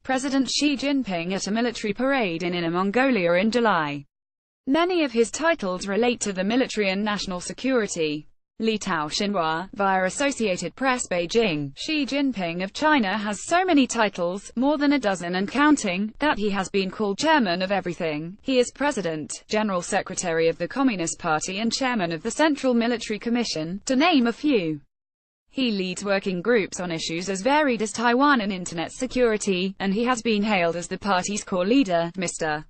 President Xi Jinping at a military parade in Inner Mongolia in July. Many of his titles relate to the military and national security. Li Tao Xinhua, via Associated Press Beijing, Xi Jinping of China has so many titles, more than a dozen and counting, that he has been called chairman of everything. He is president, general secretary of the Communist Party and chairman of the Central Military Commission, to name a few. He leads working groups on issues as varied as Taiwan and internet security, and he has been hailed as the party's core leader, Mr.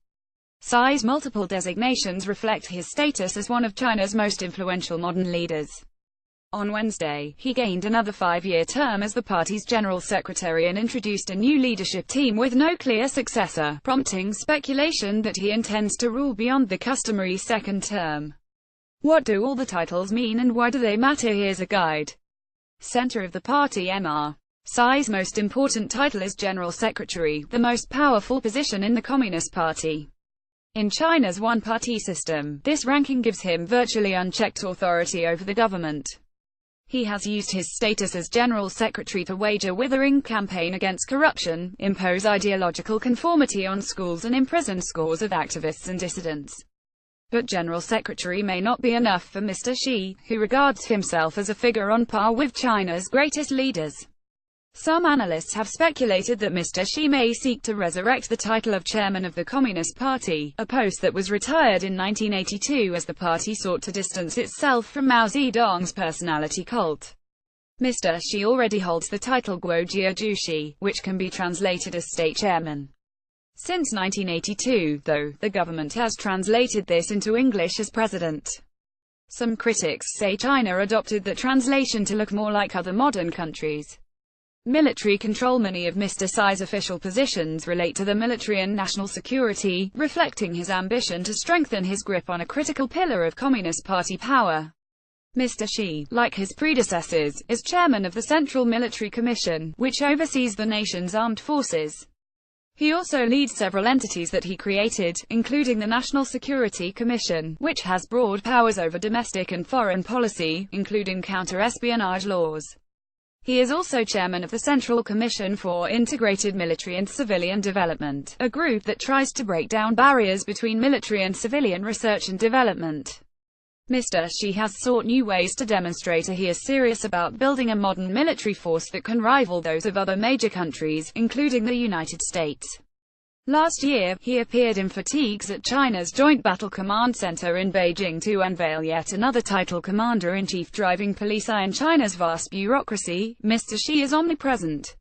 Xi's multiple designations reflect his status as one of China's most influential modern leaders. On Wednesday, he gained another 5-year term as the party's general secretary and introduced a new leadership team with no clear successor, prompting speculation that he intends to rule beyond the customary second term. What do all the titles mean and why do they matter? Here's a guide. Center of the party. Mr. Xi's most important title is General Secretary, the most powerful position in the Communist Party. In China's one-party system, this ranking gives him virtually unchecked authority over the government. He has used his status as General Secretary to wage a withering campaign against corruption, impose ideological conformity on schools and imprison scores of activists and dissidents. But General Secretary may not be enough for Mr. Xi, who regards himself as a figure on par with China's greatest leaders. Some analysts have speculated that Mr. Xi may seek to resurrect the title of chairman of the Communist Party, a post that was retired in 1982 as the party sought to distance itself from Mao Zedong's personality cult. Mr. Xi already holds the title Guojia Jushi, which can be translated as state chairman. Since 1982, though, the government has translated this into English as president. Some critics say China adopted that translation to look more like other modern countries. Military control. Many of Mr. Xi's official positions relate to the military and national security, reflecting his ambition to strengthen his grip on a critical pillar of Communist Party power. Mr. Xi, like his predecessors, is chairman of the Central Military Commission, which oversees the nation's armed forces. He also leads several entities that he created, including the National Security Commission, which has broad powers over domestic and foreign policy, including counter-espionage laws. He is also chairman of the Central Commission for Integrated Military and Civilian Development, a group that tries to break down barriers between military and civilian research and development. Mr. Xi has sought new ways to demonstrate he is serious about building a modern military force that can rival those of other major countries, including the United States. Last year, he appeared in fatigues at China's Joint Battle Command Center in Beijing to unveil yet another title, Commander-in-Chief, driving police in China's vast bureaucracy. Mr. Xi is omnipresent.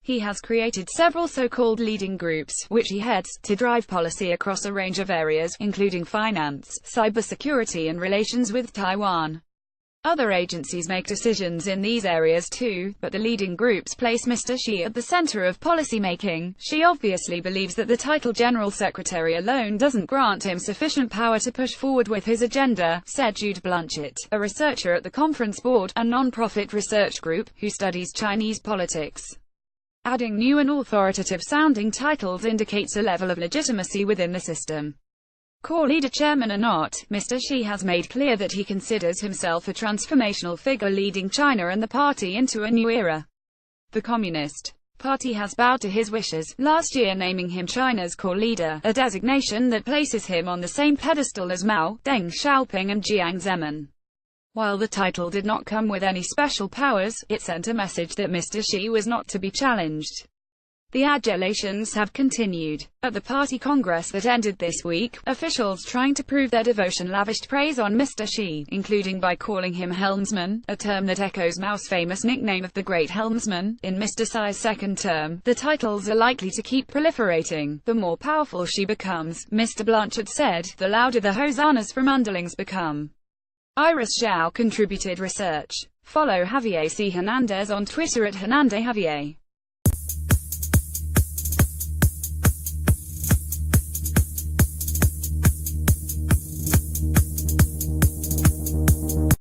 He has created several so-called leading groups, which he heads, to drive policy across a range of areas, including finance, cybersecurity and relations with Taiwan. Other agencies make decisions in these areas too, but the leading groups place Mr. Xi at the center of policymaking. Xi obviously believes that the title General Secretary alone doesn't grant him sufficient power to push forward with his agenda, said Jude Blanchett, a researcher at the Conference Board, a non-profit research group, who studies Chinese politics. Adding new and authoritative-sounding titles indicates a level of legitimacy within the system. Core leader, chairman or not, Mr. Xi has made clear that he considers himself a transformational figure leading China and the party into a new era. The Communist Party has bowed to his wishes, last year naming him China's core leader, a designation that places him on the same pedestal as Mao, Deng Xiaoping and Jiang Zemin. While the title did not come with any special powers, it sent a message that Mr. Xi was not to be challenged. The adulations have continued. At the party congress that ended this week, officials trying to prove their devotion lavished praise on Mr. Xi, including by calling him helmsman, a term that echoes Mao's famous nickname of the Great Helmsman. In Mr. Xi's second term, the titles are likely to keep proliferating. The more powerful Xi becomes, Mr. Blanchard said, the louder the hosannas from underlings become. Iris Zhao contributed research. Follow Javier C. Hernandez on Twitter at Hernande Javier.